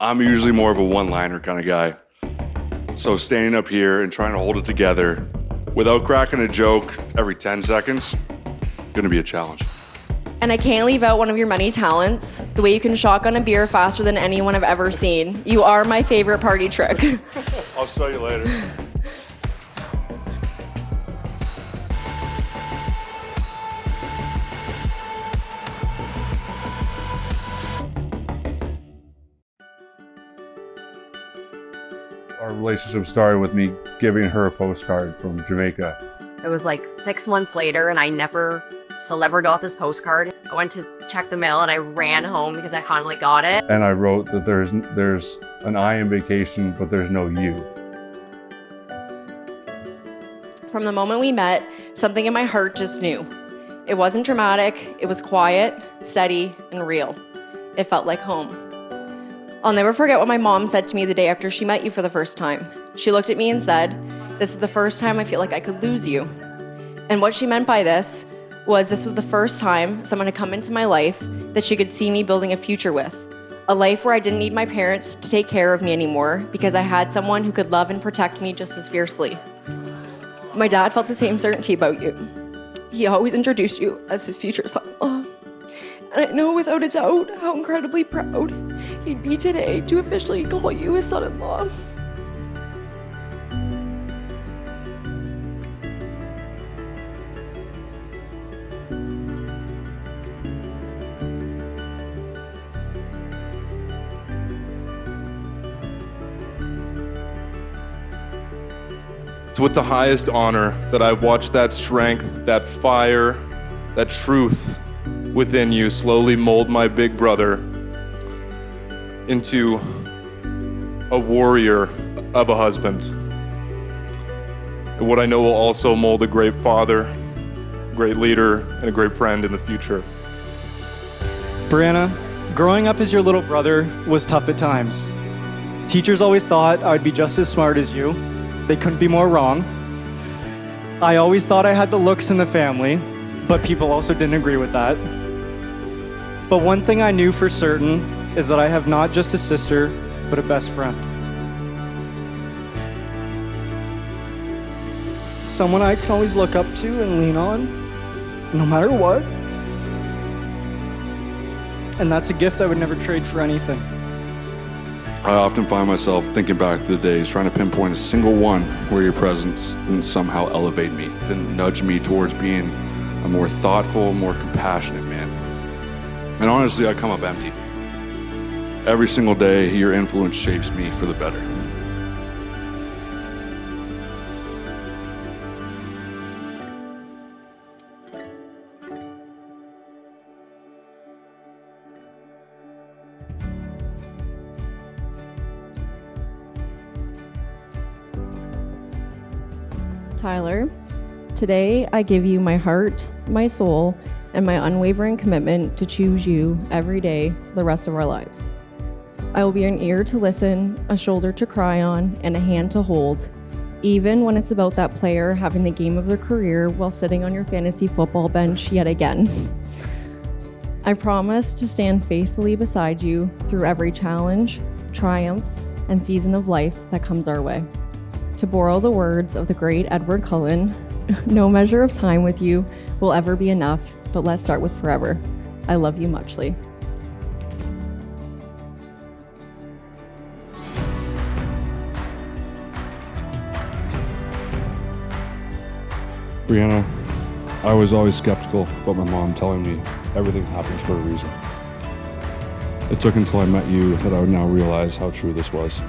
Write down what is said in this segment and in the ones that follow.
I'm usually more of a one-liner kind of guy. So standing up here and trying to hold it together without cracking a joke every 10 seconds, gonna be a challenge. And I can't leave out one of your many talents, the way you can shotgun a beer faster than anyone I've ever seen. You are my favorite party trick. I'll show you later. Our relationship started with me giving her a postcard from Jamaica. It was like 6 months later and I never got this postcard. I went to check the mail and I ran home because I finally got it. And I wrote that there's an I in vacation, but there's no you. From the moment we met, something in my heart just knew. It wasn't dramatic, it was quiet, steady, and real. It felt like home. I'll never forget what my mom said to me the day after she met you for the first time. She looked at me and said, "This is the first time I feel like I could lose you." And what she meant by this was the first time someone had come into my life that she could see me building a future with. A life where I didn't need my parents to take care of me anymore because I had someone who could love and protect me just as fiercely. My dad felt the same certainty about you. He always introduced you as his future son-in-law. And I know without a doubt how incredibly proud he'd be today to officially call you his son-in-law. It's with the highest honor that I watched that strength, that fire, that truth within you slowly mold my big brother into a warrior of a husband. And what I know will also mold a great father, great leader, and a great friend in the future. Bryanna, growing up as your little brother was tough at times. Teachers always thought I would be just as smart as you. They couldn't be more wrong. I always thought I had the looks in the family, but people also didn't agree with that. But one thing I knew for certain is that I have not just a sister, but a best friend. Someone I can always look up to and lean on, no matter what. And that's a gift I would never trade for anything. I often find myself thinking back to the days, trying to pinpoint a single one where your presence didn't somehow elevate me, didn't nudge me towards being a more thoughtful, more compassionate man. And honestly, I come up empty. Every single day, your influence shapes me for the better. Tyler, today I give you my heart, my soul, and my unwavering commitment to choose you every day for the rest of our lives. I will be an ear to listen, a shoulder to cry on, and a hand to hold, even when it's about that player having the game of their career while sitting on your fantasy football bench yet again. I promise to stand faithfully beside you through every challenge, triumph, and season of life that comes our way. To borrow the words of the great Edward Cullen, no measure of time with you will ever be enough, but let's start with forever. I love you muchly. Bryanna, I was always skeptical about my mom telling me everything happens for a reason. It took until I met you that I would now realize how true this was.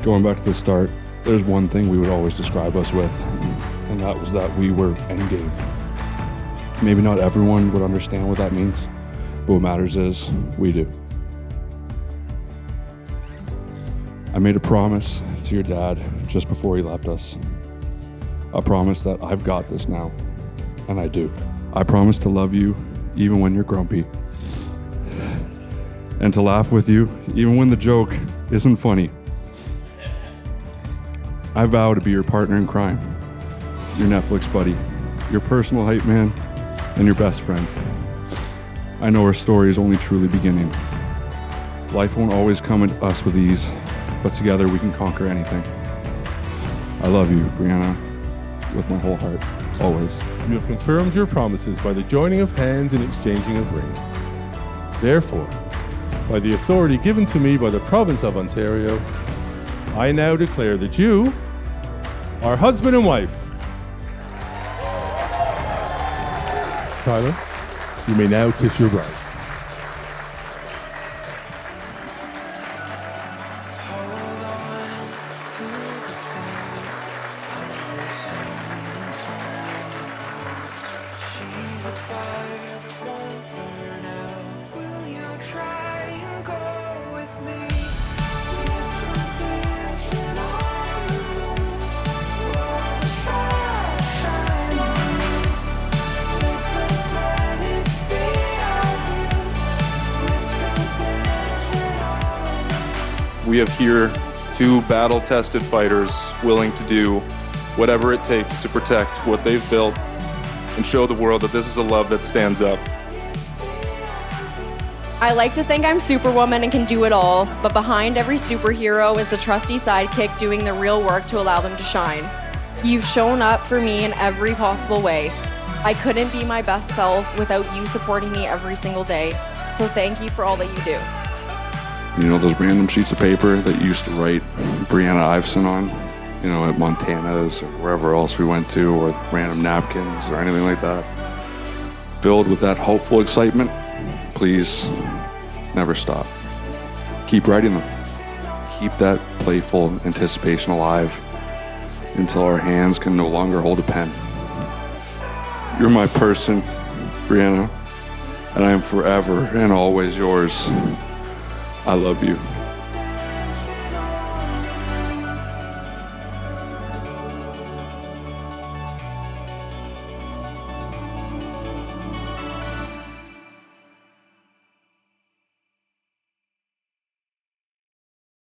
Going back to the start, there's one thing we would always describe us with, and that was that we were endgame. Maybe not everyone would understand what that means, but what matters is we do. I made a promise to your dad just before he left us. A promise that I've got this now, and I do. I promise to love you even when you're grumpy, and to laugh with you even when the joke isn't funny. I vow to be your partner in crime, your Netflix buddy, your personal hype man, and your best friend. I know our story is only truly beginning. Life won't always come at us with ease, but together we can conquer anything. I love you, Bryanna, with my whole heart, always. You have confirmed your promises by the joining of hands and exchanging of rings. Therefore, by the authority given to me by the province of Ontario, I now declare that you are husband and wife. Tyler, you may now kiss your bride. We have here two battle-tested fighters willing to do whatever it takes to protect what they've built and show the world that this is a love that stands up. I like to think I'm Superwoman and can do it all, but behind every superhero is the trusty sidekick doing the real work to allow them to shine. You've shown up for me in every possible way. I couldn't be my best self without you supporting me every single day, so thank you for all that you do. You know those random sheets of paper that you used to write Bryanna Iveson on, you know, at Montana's or wherever else we went to, or random napkins or anything like that, filled with that hopeful excitement? Please never stop. Keep writing them. Keep that playful anticipation alive until our hands can no longer hold a pen. You're my person, Bryanna, and I am forever and always yours. I love you.